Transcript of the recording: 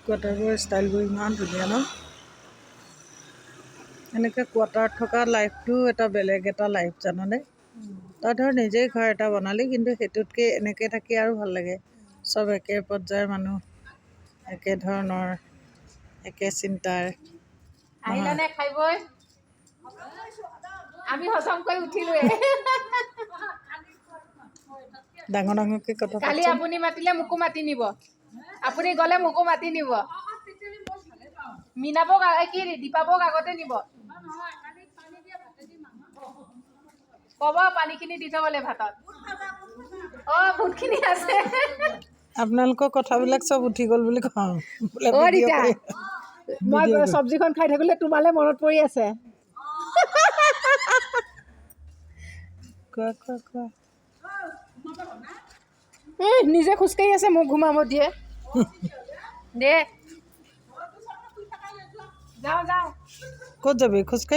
কোৱাৰ্টাৰবোৰ ষ্টাইলবোৰ ইমান ধুনীয়া ন। এনেকৈ কোৱাৰ্টাৰত থকা লাইফটো এটা বেলেগ এটা লাইফ জানানে। তই ধৰ নিজেই ঘৰ এটা বনালি, কিন্তু সেইটোতকৈ এনেকৈ থাকি আৰু ভাল লাগে। চব একে পৰ্যায়ৰ মানুহ, একে ধৰণৰ, একে চিন্তাৰ। আহিলানে খাই বৈ? আমি হজম কৰি উঠিলোৱে। ডাঙৰ ডাঙৰকৈ কথা কালি পাতচোন। আপুনি মাতিলে মোকো মাতি নিব, আপুনি গ'লে মোকো মাতি নিব। মীনাবক কি দীপাবক আগতে নিব, ক'ব পানীখিনি দি থ'বলৈ ভাতত। অঁ বুটখিনি আছে। আপোনালোকৰ কথাবিলাক চব উঠি গ'ল বুলি কওঁ বোলে। অ' ভিডিঅ' ৰীতা, কৰি মই ভিডিঅ' কৰি চব্জিখন খাই থাকিলে তোমালৈ মনত পৰি আছে। কোৱা কোৱা কোৱা। নিজে খোজকাঢ়ি আছে, মোক ঘুমাব দিয়ে। দে যাওঁ যাওঁ। ক'ত যাবি খোজকাঢ়ি?